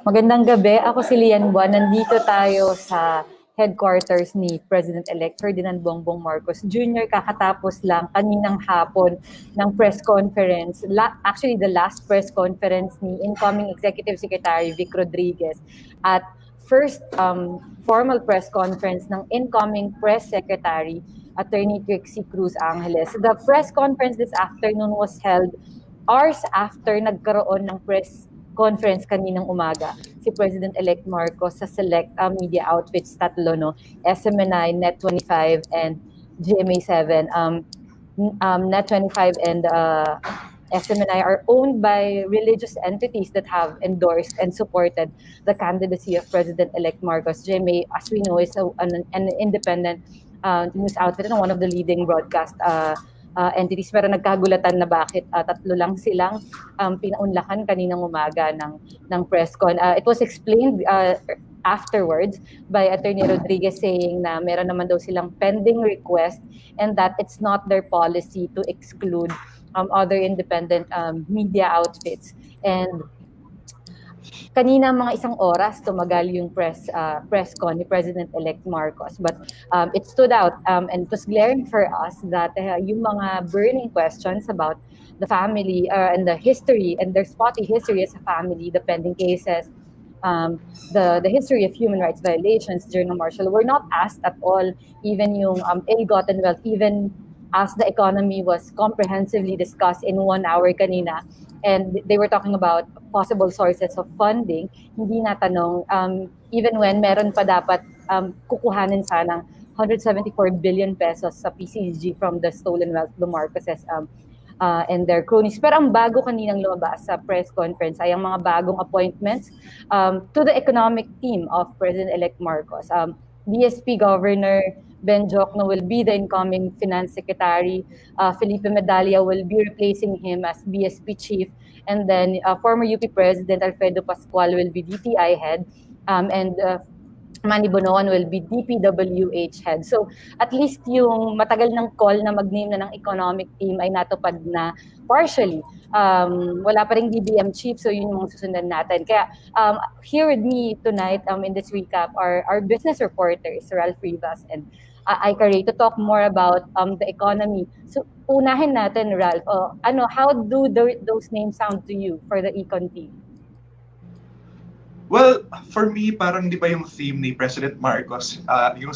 Magandang gabi. Ako si Lian Buan. Nandito tayo sa headquarters ni President-elect Ferdinand Bongbong Marcos Jr. Kakatapos lang kaninang hapon ng press conference. Actually, the last press conference ni incoming Executive Secretary Vic Rodriguez at first formal press conference ng incoming Press Secretary Attorney Trixie Cruz Angeles. The press conference this afternoon was held hours after nagkaroon ng press conference kaninang umaga si President-elect Marcos sa select media outfits tatlo, no? SMNI, Net25, and GMA7. Net25 and SMNI are owned by religious entities that have endorsed and supported the candidacy of President-elect Marcos. GMA, as we know, is an independent news outfit and one of the leading broadcast entities, pero nagkagulatan na bakit tatlo lang silang pinaunlakan kaninang umaga ng press con. It was explained afterwards by Attorney Rodriguez saying na meron naman daw silang pending request and that it's not their policy to exclude other independent media outfits. And kanina mga isang oras tumagal yung press con ni President-elect Marcos, but it stood out and it was glaring for us that yung mga burning questions about the family and the history and their spotty history as a family, the pending cases, the history of human rights violations during the martial law were not asked at all. Even yung ill-gotten wealth, even as the economy was comprehensively discussed in 1 hour kanina, and they were talking about possible sources of funding, hindi natanong, even when meron pa dapat kukuhanin sanang 174 billion pesos sa PCG from the stolen wealth of the Marcoses and their cronies. Pero ang bago kaninang lumabas sa press conference ay ang mga bagong appointments to the economic team of President-elect Marcos. BSP Governor Ben Jocno will be the incoming Finance Secretary. Felipe Medalla will be replacing him as BSP Chief. And then former UP President Alfredo Pascual will be DTI Head. And Manny Bonoan will be DPWH Head. So at least yung matagal ng call na mag-name na ng economic team ay natupad na partially. Wala pa ring DBM Chief, so yun yung susundan natin. Kaya here with me tonight in this recap are our business reporters, Ralph Rivas and Aika Ray, to talk more about the economy. So unahin natin, Ralph, how do those names sound to you for the econ team? Well, for me, parang di ba yung theme ni President Marcos, yung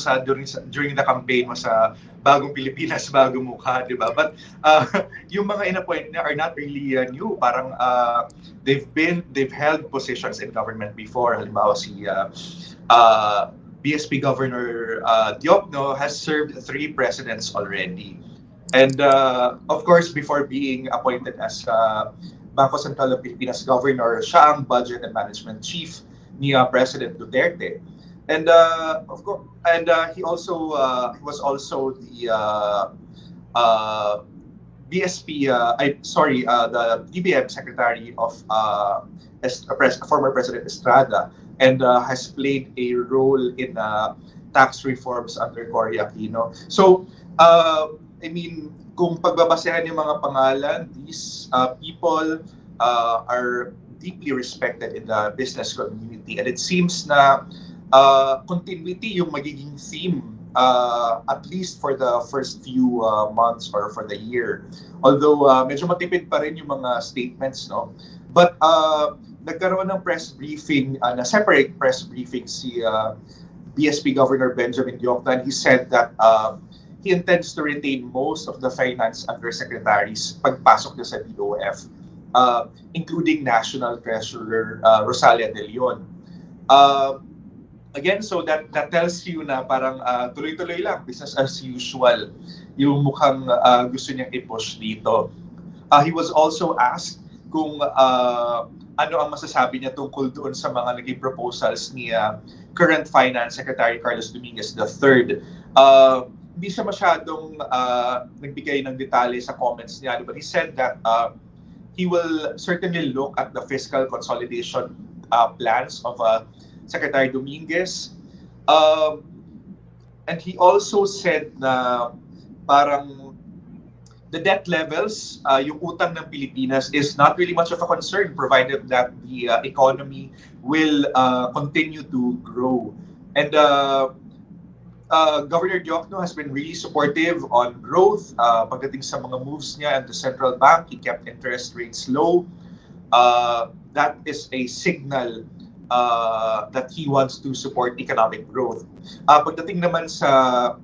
during the campaign mo sa Bagong Pilipinas, Bagong Mukha, di ba? But yung mga in-appoint niya are not really new. Parang they've held positions in government before. Halimbawa si BSP Governor Diokno has served 3 presidents already. And of course, before being appointed as Bangko Sentral ng Pilipinas Governor, siya ang Budget and Management Chief ni President Duterte. And of course, and he was also the the DBM Secretary of former President Estrada, and has played a role in tax reforms under Cory Aquino. So, I mean, kung pagbabasehan yung mga pangalan, these people are deeply respected in the business community, and it seems na continuity yung magiging theme at least for the first few months or for the year. Although medyo matipid pa rin yung mga statements, no? But nagkaroon ng press briefing, na separate press briefing si BSP Governor Benjamin Diokno, and he said that he intends to retain most of the finance undersecretaries pagpasok niya sa DOF, including National Treasurer Rosalia De Leon. Again, so that tells you na parang tuloy-tuloy lang, business as usual, yung mukhang gusto niyang i-push dito. He was also asked kung ano ang masasabi niya tungkol doon sa mga naging proposals ni current Finance Secretary Carlos Dominguez III. Hindi siya masyadong nagbigay ng detalye sa comments niya, but he said that he will certainly look at the fiscal consolidation plans of Secretary Dominguez. And he also said na parang the debt levels, yung utang ng Pilipinas is not really much of a concern provided that the economy will continue to grow. And Governor Diokno has been really supportive on growth. Pagdating sa mga moves niya at the central bank, he kept interest rates low. That is a signal that he wants to support economic growth. Pagdating naman sa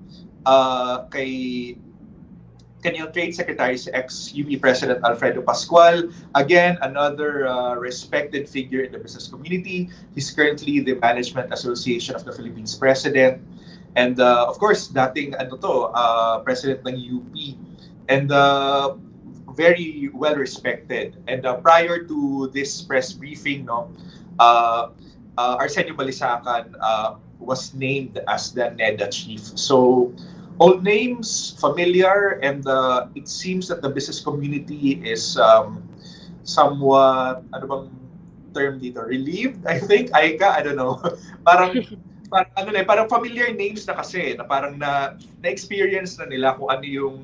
kay kanyang Trade Secretary, si ex-UP President Alfredo Pascual. Again, another respected figure in the business community. He's currently the Management Association of the Philippines President. And of course, dating President ng UP. And very well respected. And prior to this press briefing, Arsenio Balisacan was named as the NEDA chief. So all names familiar, and it seems that the business community is somewhat, ano bang term dito, relieved, I think, Aika, I don't know. Parang familiar names na kasi, na parang na-experience na nila kung ano yung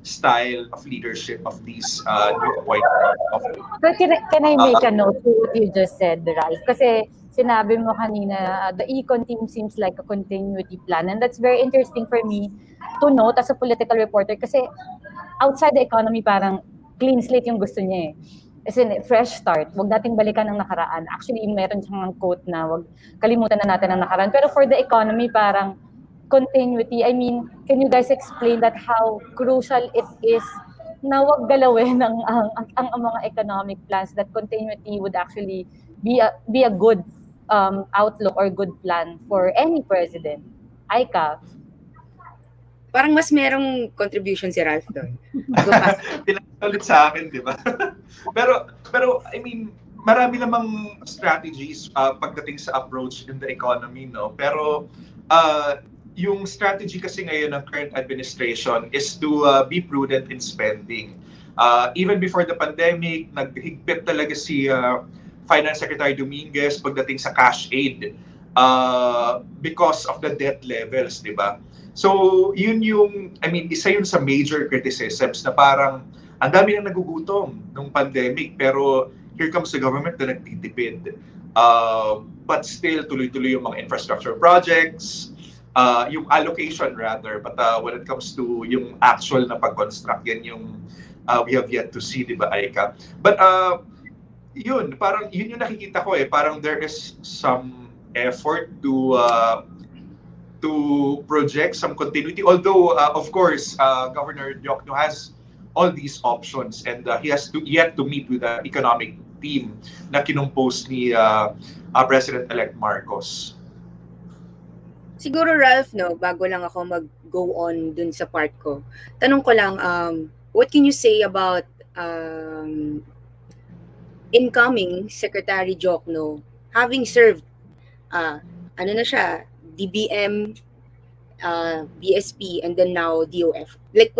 style of leadership of these new appointments. But can I make a note to what you just said, Ralph? Kasi sinabi mo kanina, the econ team seems like a continuity plan. And that's very interesting for me to note as a political reporter kasi outside the economy, parang clean slate yung gusto niya eh. As in, fresh start. Huwag nating balikan ang nakaraan. Actually, meron siyang quote na huwag kalimutan na natin ang nakaraan. Pero for the economy, parang continuity. I mean, can you guys explain that how crucial it is na wag galawin ang mga economic plans, that continuity would actually be a good outlook or good plan for any president? Aika? Parang mas merong contribution si Ralph doon. Pinakalit sa akin, di ba? pero I mean, marami namang strategies pagdating sa approach in the economy, no? Pero yung strategy kasi ngayon ng current administration is to be prudent in spending. Even before the pandemic, naghigpit talaga si Finance Secretary Dominguez pagdating sa cash aid because of the debt levels, di ba? So, isa yun sa major criticisms na parang ang dami nang nagugutom nung pandemic, pero here comes the government na nagtitipid. But still, tuloy-tuloy yung mga infrastructure projects, yung allocation rather, but when it comes to yung actual na pag-construct, yan yung we have yet to see, di ba, Aika? But yun yung nakikita ko parang there is some effort to project some continuity, although of course Governor Diokno has all these options, and he has yet to meet with the economic team na kinumpose ni President-elect Marcos. Siguro, Ralph, bago lang ako mag-go on dun sa part ko, tanong ko lang, what can you say about incoming Secretary Diokno having served DBM, BSP, and then now DOF? Like,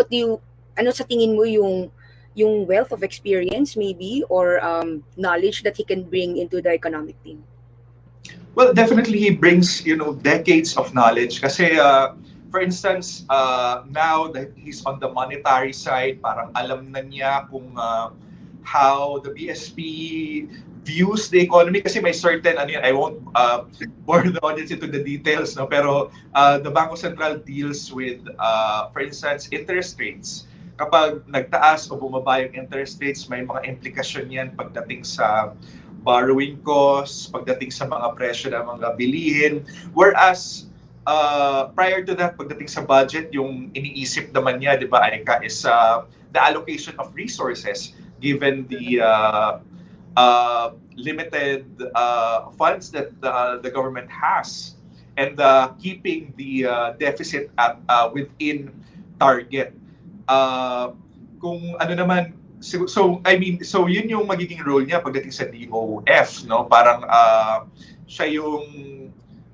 ano sa tingin mo yung wealth of experience maybe, or knowledge that he can bring into the economic team? Well, definitely he brings, decades of knowledge. Kasi, for instance, now that he's on the monetary side, parang alam na niya kung how the BSP views the economy. Kasi may certain, I won't bore the audience into the details, no? Pero the Bangko Sentral deals with, for instance, interest rates. Kapag nagtaas o bumaba yung interest rates, may mga implikasyon yan pagdating sa borrowing costs, pagdating sa mga presyo ng mga bilihin. Whereas, prior to that, pagdating sa budget, yung iniisip naman niya, di ba, Aika, is the allocation of resources given the limited funds that the government has, and keeping the deficit at within target. Kung ano naman, so yun yung magiging role niya pagdating sa DOF, no? Parang siya yung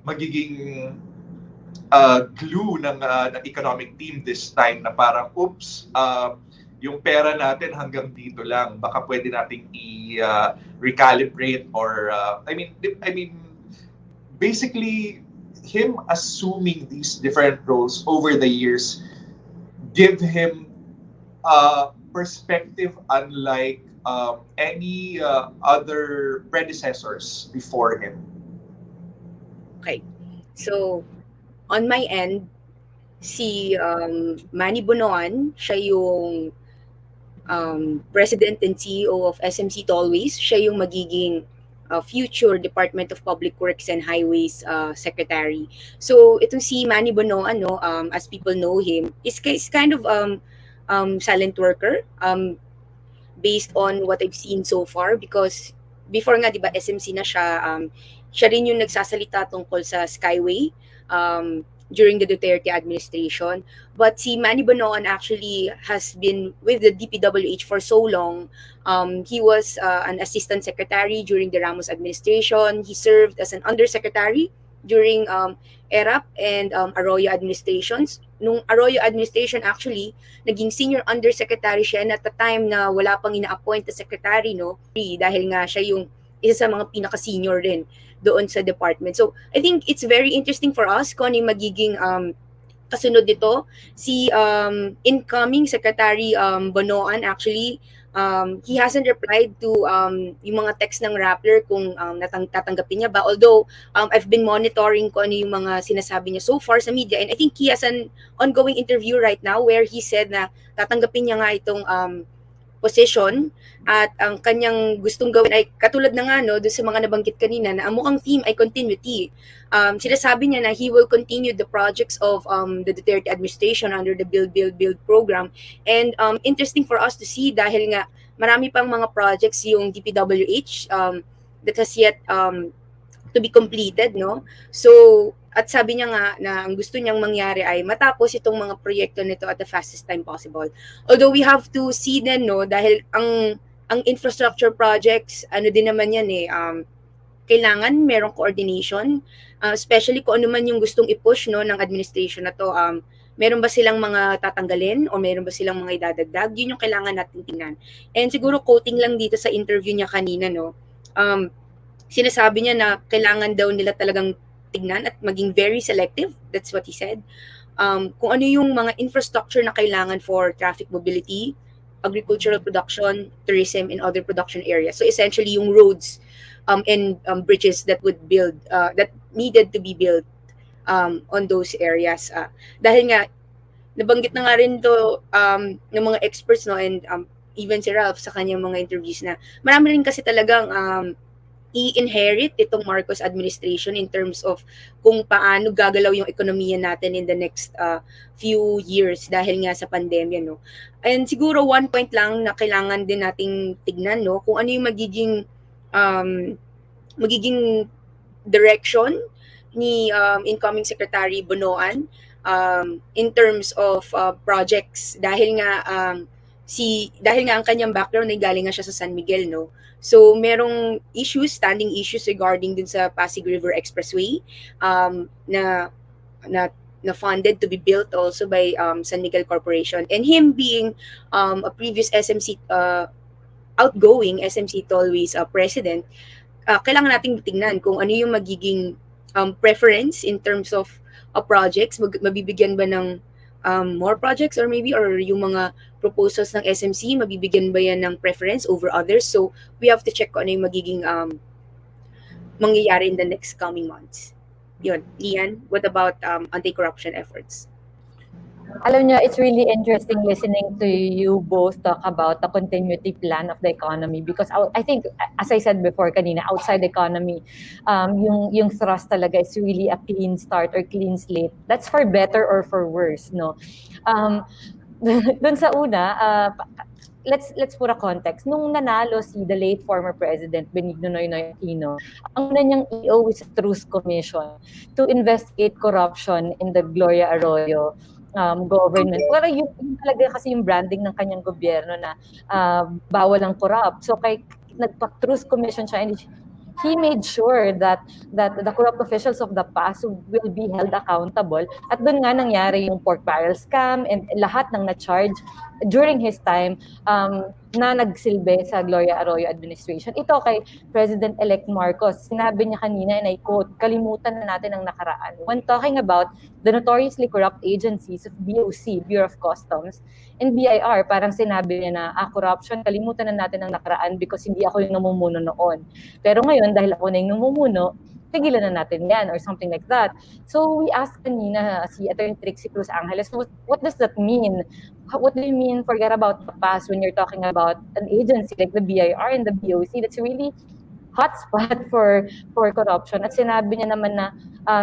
magiging glue ng economic team this time, na parang oops, yung pera natin hanggang dito lang, baka pwede nating recalibrate, or basically him assuming these different roles over the years give him perspective unlike any other predecessors before him. Okay. So, on my end, si Manny Bonoan, siya yung President and CEO of SMC Tollways. Siya yung magiging future Department of Public Works and Highways Secretary. So, itong si Manny Bonoan, no, as people know him, is kind of silent worker. Based on what I've seen so far because before nga 'di ba SMC na siya siya rin yung nagsasalita tungkol sa Skyway during the Duterte administration. But si Manny Bonoan actually has been with the DPWH for so long. He was an assistant secretary during the Ramos administration. He served as an undersecretary during ERAP and Arroyo administrations. Nung Arroyo administration actually, naging senior undersecretary siya and at the time na wala pang ina-appoint na secretary, no? Dahil nga siya yung isa sa mga pinaka-senior din doon sa department. So, I think it's very interesting for us kung ano yung magiging kasunod nito. Si incoming Secretary Bonoan actually, he hasn't replied to yung mga text ng Rappler kung tatanggapin niya ba. Although, I've been monitoring kung ano yung mga sinasabi niya so far sa media and I think he has an ongoing interview right now where he said na tatanggapin niya nga itong position at ang kanyang gustong gawin ay katulad na nga no doon sa mga nabanggit kanina na ang mukhang theme ay continuity. Sinasabi niya na he will continue the projects of the Duterte administration under the Build program and interesting for us to see dahil nga marami pang mga projects yung DPWH that has yet to be completed, no? So, at sabi niya nga na ang gusto niyang mangyari ay matapos itong mga proyekto nito at the fastest time possible. Although we have to see then, no, dahil ang infrastructure projects, ano din naman yan kailangan merong coordination, especially kung ano man yung gustong i-push no ng administration na to. Meron ba silang mga tatanggalin o meron ba silang mga idadagdag? Yun yung kailangan natin tingnan. And siguro quoting lang dito sa interview niya kanina, no, sinasabi niya na kailangan daw nila talagang tignan at maging very selective. That's what he said. Kung ano yung mga infrastructure na kailangan for traffic mobility, agricultural production, tourism, and other production areas. So essentially yung roads and bridges that would build, that needed to be built on those areas. Dahil nga, nabanggit na nga rin to ng mga experts no and even si Ralph sa kanyang mga interviews na marami rin kasi talagang i-inherit itong Marcos administration in terms of kung paano gagalaw yung ekonomiya natin in the next few years dahil nga sa pandemya, no. And siguro one point lang na kailangan din nating tignan, no, kung ano yung magiging direction ni incoming Secretary Bonoan in terms of projects dahil nga ang kanyang background ay galing nga siya sa San Miguel, no. So, merong standing issues regarding dun sa Pasig River Expressway na funded to be built also by San Miguel Corporation. And him being a previous SMC, outgoing SMC Tollways president, kailangan nating tingnan kung ano yung magiging preference in terms of projects. Mabibigyan ba ng more projects or yung mga proposals ng SMC, mabibigyan ba yan ng preference over others? So, we have to check kung ano yung magiging mangyayari in the next coming months. Yun. Lian, what about anti-corruption efforts? Alam niyo, it's really interesting listening to you both talk about the continuity plan of the economy because I think, as I said before kanina, outside the economy, yung thrust talaga is really a clean start or clean slate. That's for better or for worse, no? Dun sa una, let's put a context. Nung nanalo si the late former president Benigno Noynoy Aquino, ang una niyang EO is a truth commission to investigate corruption in the Gloria Arroyo government. Pero yun talaga kasi yung branding ng kanyang gobyerno na bawal ang corrupt. So kay nagpa-truth commission siya and he made sure that the corrupt officials of the past will be held accountable. At doon nga nangyari yung pork barrel scam and lahat ng na-charge during his time na nagsilbi sa Gloria Arroyo administration. Ito kay President-elect Marcos, sinabi niya kanina, and I quote, "Kalimutan na natin ang nakaraan." When talking about the notoriously corrupt agencies of BOC, Bureau of Customs, and BIR, parang sinabi niya na, corruption, kalimutan na natin ang nakaraan because hindi ako yung namumuno noon. Pero ngayon, dahil ako na yung namumuno, tigilan na natin yan or something like that. So we asked kanina si Attorney Trixie Cruz Angeles, what does that mean? What do you mean forget about the past when you're talking about an agency like the BIR and the BOC that's really hotspot for corruption? At sinabi niya naman na,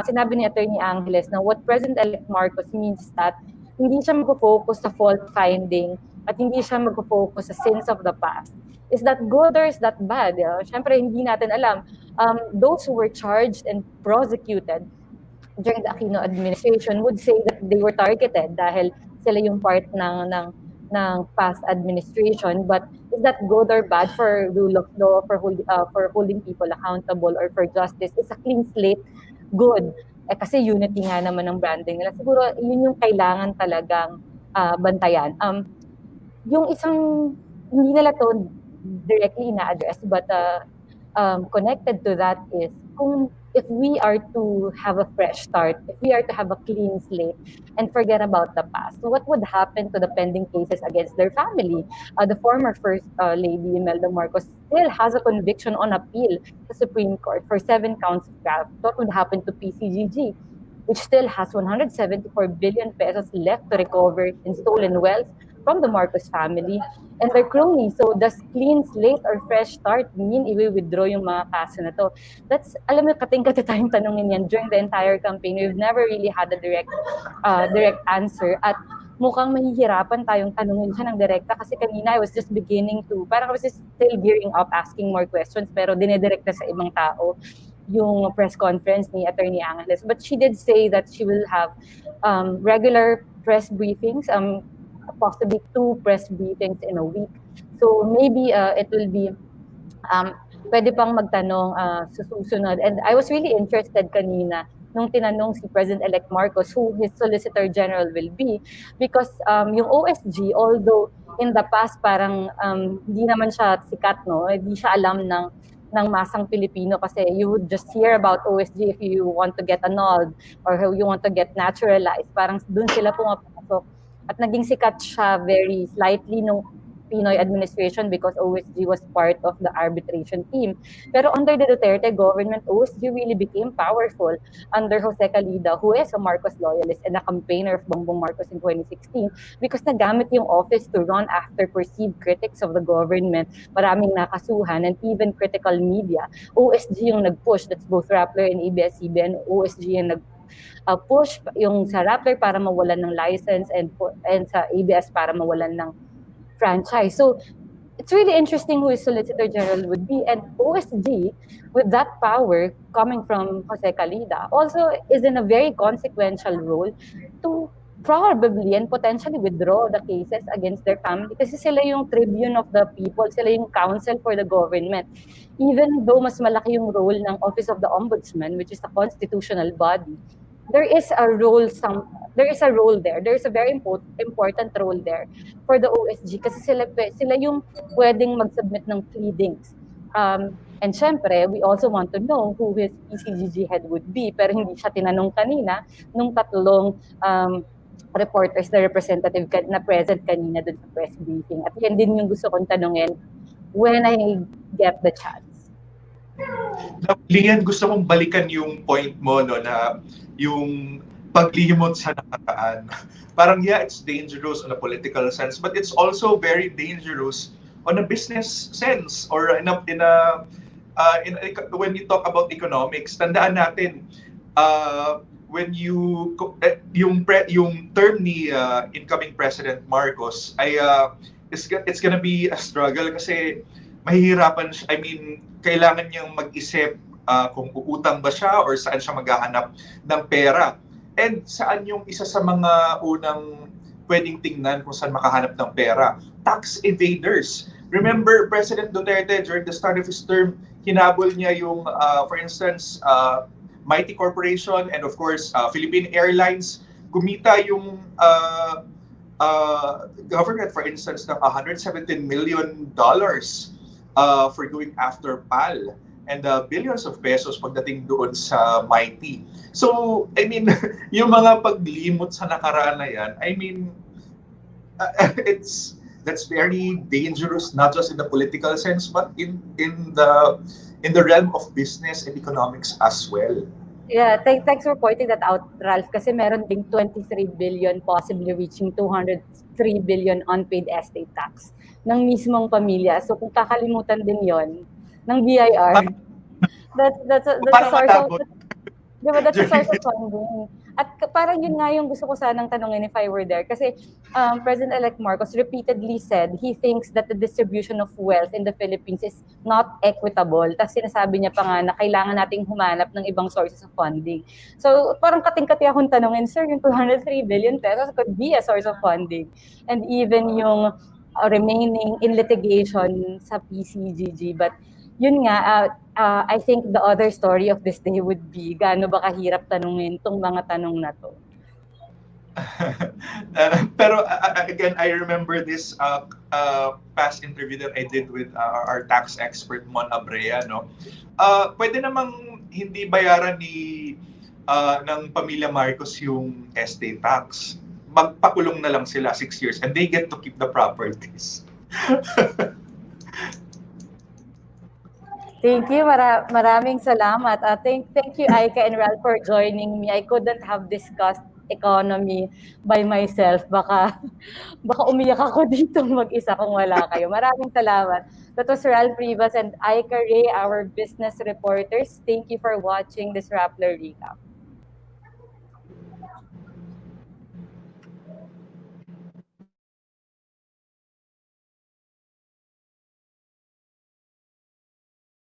sinabi ni Attorney Angeles na what President-elect Marcos means that hindi siya mag-focus sa fault finding at hindi siya mag-focus sa sins of the past. Is that good or is that bad? Siyempre, hindi natin alam. Those who were charged and prosecuted during the Aquino administration would say that they were targeted dahil sila yung part ng past administration. But is that good or bad for rule of law, for holding people accountable or for justice? Is a clean slate good? Kasi unity nga naman ng branding nila. Siguro yun yung kailangan talagang bantayan. Yung isang, hindi nila to directly ina-address, but connected to that is if we are to have a fresh start, if we are to have a clean slate and forget about the past, what would happen to the pending cases against their family? The former First Lady Imelda Marcos still has a conviction on appeal sa Supreme Court for 7 counts of graft. What would happen to PCGG, which still has 174 billion pesos left to recover in stolen wealth from the Marcos family and their cronies? So does clean slate or fresh start mean i-withdraw yung mga kaso na to? That's, alam mo, kating-kati tayong tanongin yan during the entire campaign. We've never really had a direct answer at mukhang mahihirapan tayong tanungin siya ng direkta kasi kanina I was just beginning to, parang I was just still gearing up asking more questions pero dinidirekta sa ibang tao yung press conference ni Attorney Angeles. But she did say that she will have regular press briefings, possibly 2 press briefings in a week. So maybe it will be, pwede pang magtanong sa susunod. And I was really interested kanina nung tinanong si President-elect Marcos who his Solicitor General will be because yung OSG, although in the past parang hindi naman siya sikat, no? Hindi siya alam ng masang Pilipino kasi you would just hear about OSG if you want to get annulled or you want to get naturalized. Parang dun sila pumapasok. At naging sikat siya very slightly nung Pinoy administration because OSG was part of the arbitration team. Pero under the Duterte government, OSG really became powerful under Jose Calida, who is a Marcos loyalist and a campaigner of Bongbong Marcos in 2016 because nagamit yung office to run after perceived critics of the government. Maraming nakasuhan and even critical media. OSG yung nag-push, that's both Rappler and ABS-CBN. OSG yung push yung sa Rappler para mawalan ng license and sa ABS para mawalan ng franchise. So it's really interesting who his Solicitor General would be, and OSG with that power coming from Jose Calida also is in a very consequential role to probably and potentially withdraw the cases against their family kasi sila yung tribune of the people, sila yung counsel for the government. Even though mas malaki yung role ng Office of the Ombudsman, which is a constitutional body, there is a role there. There is a very important role there for the OSG kasi sila yung pwedeng mag-submit ng pleadings. And syempre, we also want to know who his PCGG head would be pero hindi siya tinanong kanina nung tatlong reporters na representative na present kanina dun sa press briefing. At yan din yung gusto kong tanungin when I get the chance. Lian, gusto kong balikan yung point mo, no, na yung paglimot sa nakaraan. Parang, yeah, it's dangerous on a political sense, but it's also very dangerous on a business sense or when you talk about economics. Tandaan natin, when yung term ni incoming President Marcos ay it's gonna be a struggle kasi mahihirapan siya. I mean, kailangan niyang mag-isip kung uutang ba siya or saan siya maghahanap ng pera. And saan yung isa sa mga unang pwedeng tingnan kung saan makahanap ng pera? Tax evaders. Remember, President Duterte, during the start of his term, hinabol niya yung, for instance, Mighty Corporation and of course, Philippine Airlines. Kumita yung government, for instance, ng $117 million for going after PAL, and billions of pesos pagdating doon sa Mighty. So, I mean, yung mga paglimot sa nakaraan na yan, I mean, that's very dangerous, not just in the political sense, but in the realm of business and economics as well. Yeah, thanks for pointing that out, Ralph, kasi meron ding 23 billion, possibly reaching 203 billion unpaid estate tax ng mismong pamilya. So kung kakalimutan din yon ng BIR, that's a Parang source of, malabo. di ba, that's a source of funding. At parang yun nga yung gusto ko sanang tanongin if I were there. Kasi President-elect Marcos repeatedly said he thinks that the distribution of wealth in the Philippines is not equitable. Tapos sinasabi niya pa nga na kailangan nating humanap ng ibang sources of funding. So parang kating-kati akong tanongin, sir, yung 203 billion pesos could be a source of funding. And even yung remaining in litigation sa PCGG. But yun nga, I think the other story of this day would be gaano ba kahirap tanungin tong mga tanong na to. Pero again, I remember this past interview that I did with our tax expert Mon Abrea, no. Pwede namang hindi bayaran ng pamilya Marcos yung estate tax. Magpakulong na lang sila 6 years and they get to keep the properties. Thank you. Maraming salamat. Thank you, Aika and Ralph, for joining me. I couldn't have discussed economy by myself. Baka umiyak ako dito mag-isa kung wala kayo. Maraming salamat. That was Ralph Rivas and Aika Ray, our business reporters. Thank you for watching this Rappler Recap.